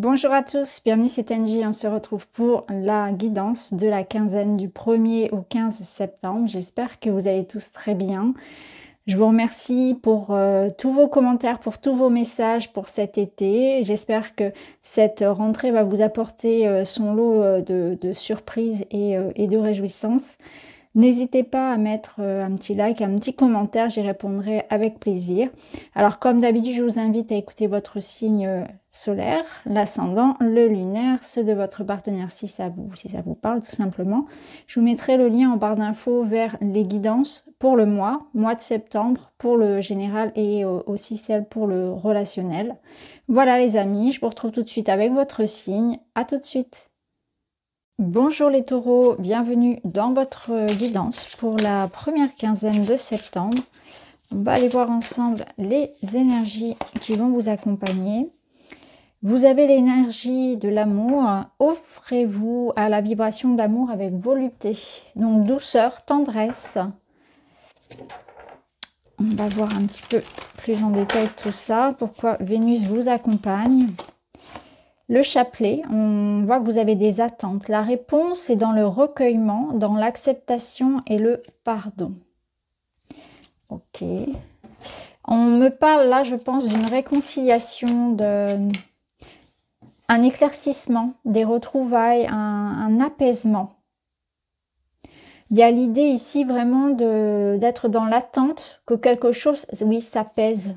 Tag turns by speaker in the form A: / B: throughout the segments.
A: Bonjour à tous, bienvenue c'est Angie, on se retrouve pour la guidance de la quinzaine du 1er au 15 septembre. J'espère que vous allez tous très bien. Je vous remercie pour tous vos commentaires, pour tous vos messages pour cet été. J'espère que cette rentrée va vous apporter son lot de surprises et de réjouissances. N'hésitez pas à mettre un petit like, un petit commentaire, j'y répondrai avec plaisir. Alors comme d'habitude, je vous invite à écouter votre signe solaire, l'ascendant, le lunaire, ceux de votre partenaire si ça vous parle tout simplement. Je vous mettrai le lien en barre d'infos vers les guidances pour le mois de septembre, pour le général et aussi celle pour le relationnel. Voilà les amis, je vous retrouve tout de suite avec votre signe. À tout de suite. Bonjour les taureaux, bienvenue dans votre guidance pour la première quinzaine de septembre. On va aller voir ensemble les énergies qui vont vous accompagner. Vous avez l'énergie de l'amour, offrez-vous à la vibration d'amour avec volupté. Donc douceur, tendresse. On va voir un petit peu plus en détail tout ça, pourquoi Vénus vous accompagne. Le chapelet, on voit que vous avez des attentes. La réponse est dans le recueillement, dans l'acceptation et le pardon. Ok. On me parle là, je pense, d'une réconciliation, un éclaircissement, des retrouvailles, un apaisement. Il y a l'idée ici vraiment d'être dans l'attente que quelque chose, oui, s'apaise.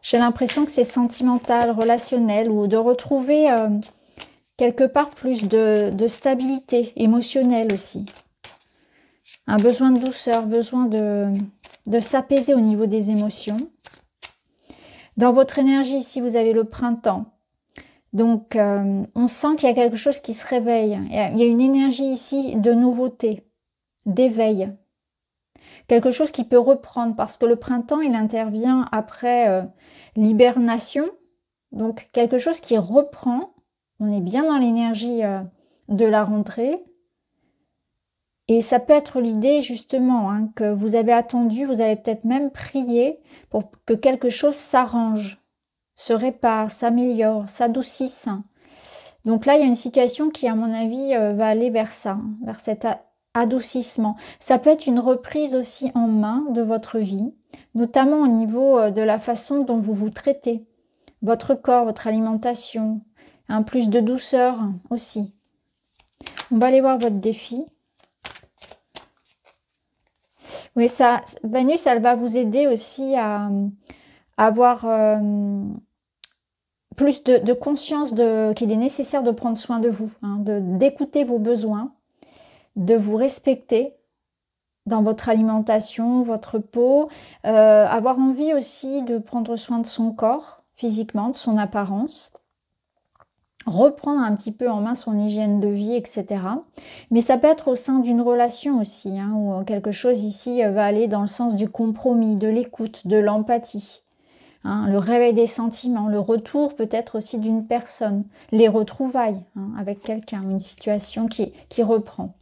A: J'ai l'impression que c'est sentimental, relationnel, ou de retrouver quelque part plus de stabilité émotionnelle aussi. Un besoin de douceur, besoin de s'apaiser au niveau des émotions. Dans votre énergie ici, vous avez le printemps. Donc, on sent qu'il y a quelque chose qui se réveille. Il y a une énergie ici de nouveauté, d'éveil. Quelque chose qui peut reprendre parce que le printemps, il intervient après l'hibernation. Donc, quelque chose qui reprend. On est bien dans l'énergie de la rentrée. Et ça peut être l'idée justement que vous avez attendu, vous avez peut-être même prié pour que quelque chose s'arrange, se répare, s'améliore, s'adoucisse. Donc là, il y a une situation qui, à mon avis, va aller vers ça, vers cet adoucissement. Ça peut être une reprise aussi en main de votre vie, notamment au niveau de la façon dont vous vous traitez, votre corps, votre alimentation, un plus de douceur aussi. On va aller voir votre défi. Oui, ça, Vénus, elle va vous aider aussi à avoir plus de conscience qu'il est nécessaire de prendre soin de vous, d'écouter vos besoins, de vous respecter dans votre alimentation, votre peau, avoir envie aussi de prendre soin de son corps physiquement, de son apparence, reprendre un petit peu en main son hygiène de vie, etc. Mais ça peut être au sein d'une relation aussi, où quelque chose ici va aller dans le sens du compromis, de l'écoute, de l'empathie. Le réveil des sentiments, le retour peut-être aussi d'une personne, les retrouvailles avec quelqu'un, une situation qui reprend.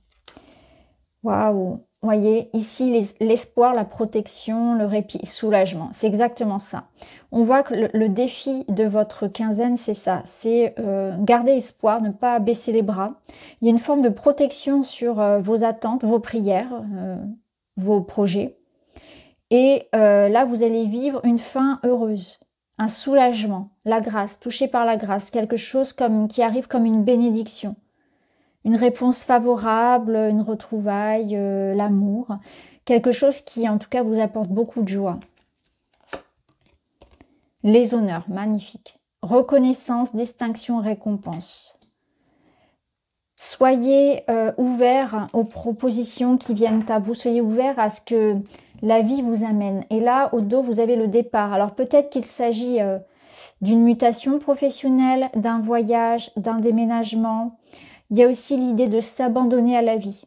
A: Waouh! Voyez, ici, l'espoir, la protection, le répit, soulagement. C'est exactement ça. On voit que le défi de votre quinzaine, c'est ça. C'est garder espoir, ne pas baisser les bras. Il y a une forme de protection sur vos attentes, vos prières, vos projets. Et là, vous allez vivre une fin heureuse, un soulagement, la grâce, touché par la grâce, quelque chose qui arrive comme une bénédiction. Une réponse favorable, une retrouvaille, l'amour. Quelque chose qui, en tout cas, vous apporte beaucoup de joie. Les honneurs, magnifique. Reconnaissance, distinction, récompense. Soyez ouverts aux propositions qui viennent à vous. Soyez ouverts à ce que la vie vous amène. Et là, au dos, vous avez le départ. Alors peut-être qu'il s'agit d'une mutation professionnelle, d'un voyage, d'un déménagement. Il y a aussi l'idée de s'abandonner à la vie.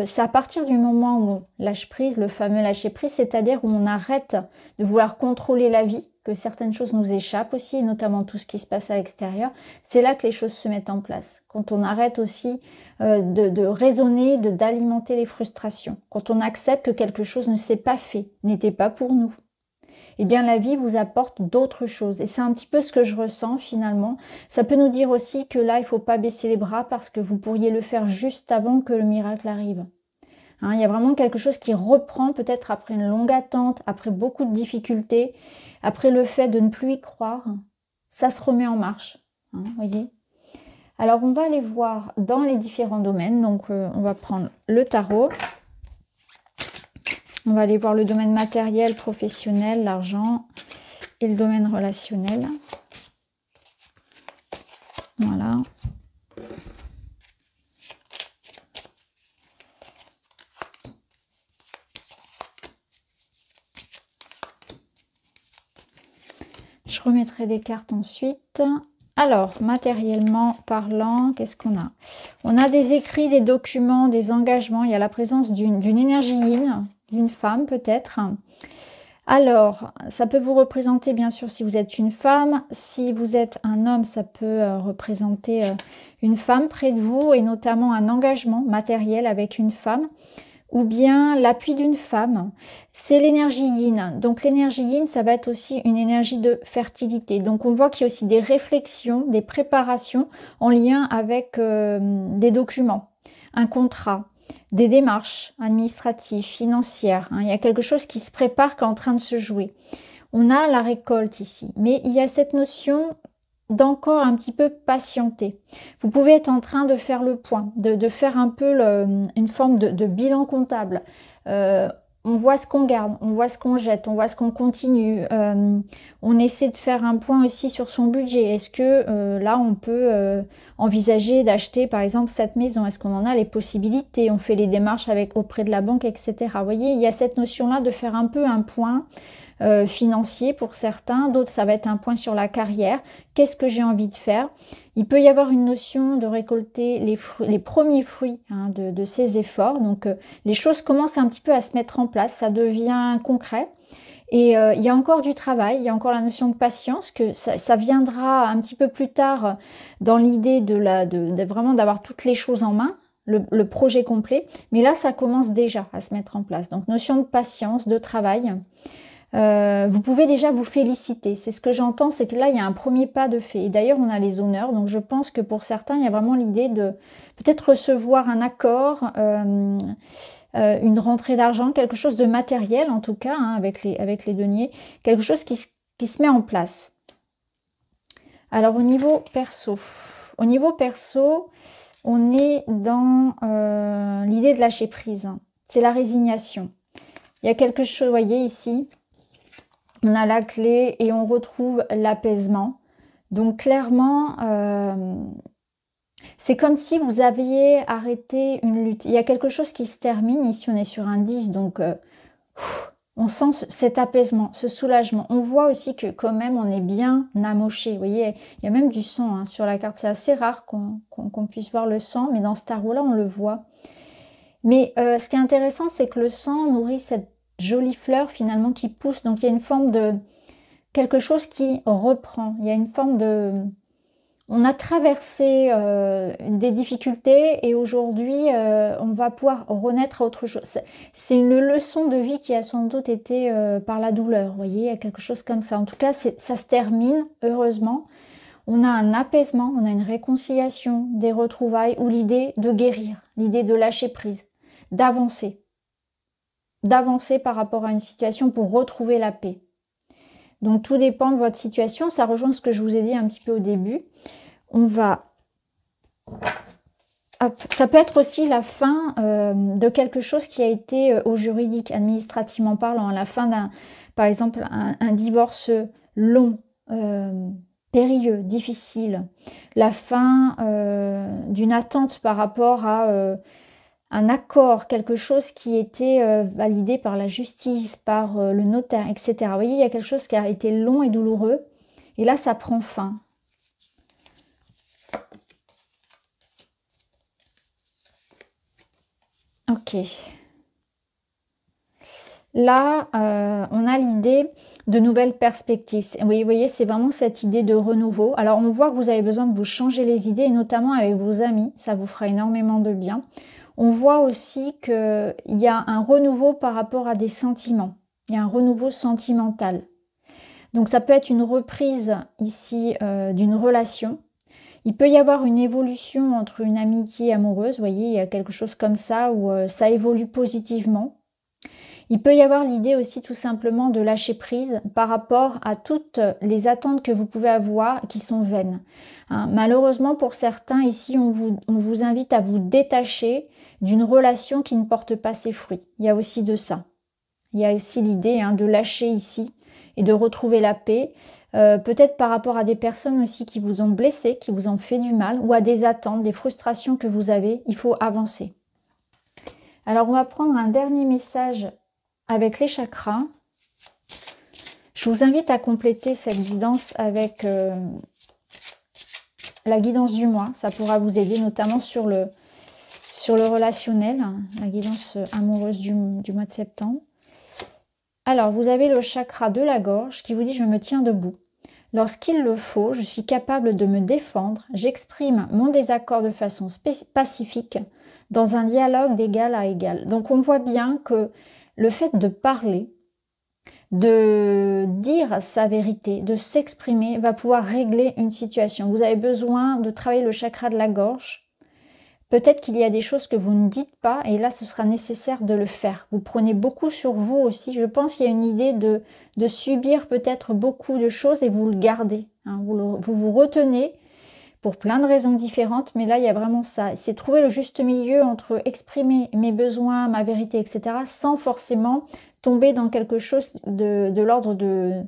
A: C'est à partir du moment où on lâche prise, le fameux lâcher prise, c'est-à-dire où on arrête de vouloir contrôler la vie, que certaines choses nous échappent aussi, et notamment tout ce qui se passe à l'extérieur. C'est là que les choses se mettent en place. Quand on arrête aussi de raisonner, d'alimenter les frustrations. Quand on accepte que quelque chose ne s'est pas fait, n'était pas pour nous. eh bien la vie vous apporte d'autres choses. Et c'est un petit peu ce que je ressens finalement. Ça peut nous dire aussi que là, il ne faut pas baisser les bras parce que vous pourriez le faire juste avant que le miracle arrive. Hein, il y a vraiment quelque chose qui reprend peut-être après une longue attente, après beaucoup de difficultés, après le fait de ne plus y croire. Ça se remet en marche, hein, voyez. Alors, on va aller voir dans les différents domaines. Donc, on va prendre le tarot. On va aller voir le domaine matériel, professionnel, l'argent et le domaine relationnel. Voilà. Je remettrai des cartes ensuite. Alors, matériellement parlant, qu'est-ce qu'on a? On a des écrits, des documents, des engagements. Il y a la présence d'une énergie yin, d'une femme peut-être. Alors, ça peut vous représenter bien sûr si vous êtes une femme. Si vous êtes un homme, ça peut représenter une femme près de vous et notamment un engagement matériel avec une femme. Ou bien l'appui d'une femme, c'est l'énergie yin. Donc l'énergie yin, ça va être aussi une énergie de fertilité. Donc on voit qu'il y a aussi des réflexions, des préparations en lien avec des documents, un contrat, des démarches administratives, financières. Hein. Il y a quelque chose qui se prépare, qui est en train de se jouer. On a la récolte ici, mais il y a cette notion d'encore un petit peu patienter. Vous pouvez être en train de faire le point, de faire un peu une forme de bilan comptable. On voit ce qu'on garde, on voit ce qu'on jette, on voit ce qu'on continue. On essaie de faire un point aussi sur son budget. Est-ce que là, on peut envisager d'acheter par exemple cette maison? Est-ce qu'on en a les possibilités? On fait les démarches auprès de la banque, etc. Vous voyez, il y a cette notion-là de faire un peu un point financier pour certains, d'autres ça va être un point sur la carrière. Qu'est-ce que j'ai envie de faire? Il peut y avoir une notion de récolter les premiers fruits hein, de ces efforts. Donc les choses commencent un petit peu à se mettre en place, ça devient concret. Et il y a encore du travail, il y a encore la notion de patience, que ça viendra un petit peu plus tard dans l'idée de vraiment d'avoir toutes les choses en main. Le projet complet, mais là ça commence déjà à se mettre en place. Donc notion de patience, de travail. Vous pouvez déjà vous féliciter. C'est ce que j'entends, c'est que là, il y a un premier pas de fait. Et d'ailleurs, on a les honneurs. Donc, je pense que pour certains, il y a vraiment l'idée de peut-être recevoir un accord, une rentrée d'argent, quelque chose de matériel en tout cas, hein, avec les deniers, quelque chose qui se met en place. Alors, au niveau perso, on est dans l'idée de lâcher prise. C'est la résignation. Il y a quelque chose, vous voyez ici, on a la clé et on retrouve l'apaisement. Donc clairement, c'est comme si vous aviez arrêté une lutte. Il y a quelque chose qui se termine. Ici, on est sur un 10, donc on sent cet apaisement, ce soulagement. On voit aussi que quand même, on est bien amoché. Vous voyez, il y a même du sang hein, sur la carte. C'est assez rare qu'on puisse voir le sang, mais dans ce tarot-là, on le voit. Mais ce qui est intéressant, c'est que le sang nourrit cette jolie fleur finalement qui pousse. Donc il y a une forme de quelque chose qui reprend. Il y a une forme de... On a traversé des difficultés et aujourd'hui on va pouvoir renaître à autre chose. C'est une leçon de vie qui a sans doute été par la douleur. Vous voyez, il y a quelque chose comme ça. En tout cas, ça se termine heureusement. On a un apaisement, on a une réconciliation, des retrouvailles ou l'idée de guérir, l'idée de lâcher prise, d'avancer par rapport à une situation pour retrouver la paix. Donc tout dépend de votre situation, ça rejoint ce que je vous ai dit un petit peu au début. On va... Hop. Ça peut être aussi la fin de quelque chose qui a été au juridique, administrativement parlant, la fin d'un, par exemple, un divorce long, périlleux, difficile, la fin d'une attente par rapport à... un accord, quelque chose qui était validé par la justice, par le notaire, etc. Vous voyez, il y a quelque chose qui a été long et douloureux. Et là, ça prend fin. Ok. Là, on a l'idée de nouvelles perspectives. Vous voyez, c'est vraiment cette idée de renouveau. Alors, on voit que vous avez besoin de vous changer les idées, et notamment avec vos amis. Ça vous fera énormément de bien. On voit aussi qu'il y a un renouveau par rapport à des sentiments. Il y a un renouveau sentimental. Donc ça peut être une reprise ici d'une relation. Il peut y avoir une évolution entre une amitié amoureuse, vous voyez, il y a quelque chose comme ça où ça évolue positivement. Il peut y avoir l'idée aussi tout simplement de lâcher prise par rapport à toutes les attentes que vous pouvez avoir qui sont vaines. Hein, malheureusement pour certains ici, on vous invite à vous détacher d'une relation qui ne porte pas ses fruits. Il y a aussi de ça. Il y a aussi l'idée de lâcher ici et de retrouver la paix. Peut-être par rapport à des personnes aussi qui vous ont blessé, qui vous ont fait du mal, ou à des attentes, des frustrations que vous avez, il faut avancer. Alors on va prendre un dernier message avec les chakras. Je vous invite à compléter cette guidance avec la guidance du mois. Ça pourra vous aider notamment sur le relationnel, la guidance amoureuse du mois de septembre. Alors, vous avez le chakra de la gorge qui vous dit « Je me tiens debout. Lorsqu'il le faut, je suis capable de me défendre. J'exprime mon désaccord de façon pacifique dans un dialogue d'égal à égal. » Donc, on voit bien que le fait de parler, de dire sa vérité, de s'exprimer, va pouvoir régler une situation. Vous avez besoin de travailler le chakra de la gorge. Peut-être qu'il y a des choses que vous ne dites pas et là, ce sera nécessaire de le faire. Vous prenez beaucoup sur vous aussi. Je pense qu'il y a une idée de subir peut-être beaucoup de choses et vous le gardez. Hein. Vous retenez pour plein de raisons différentes, mais là, il y a vraiment ça. C'est trouver le juste milieu entre exprimer mes besoins, ma vérité, etc., sans forcément tomber dans quelque chose de l'ordre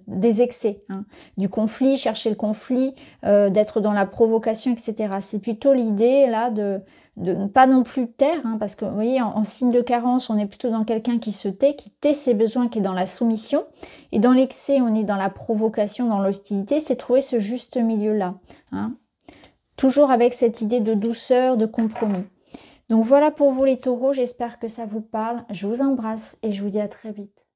A: des excès, hein, du conflit, chercher le conflit, d'être dans la provocation, etc. C'est plutôt l'idée là de ne pas non plus taire, hein, parce que vous voyez, en signe de carence, on est plutôt dans quelqu'un qui se tait, qui tait ses besoins, qui est dans la soumission, et dans l'excès, on est dans la provocation, dans l'hostilité, c'est trouver ce juste milieu-là, hein. Toujours avec cette idée de douceur, de compromis. Donc voilà pour vous les taureaux, j'espère que ça vous parle. Je vous embrasse et je vous dis à très vite.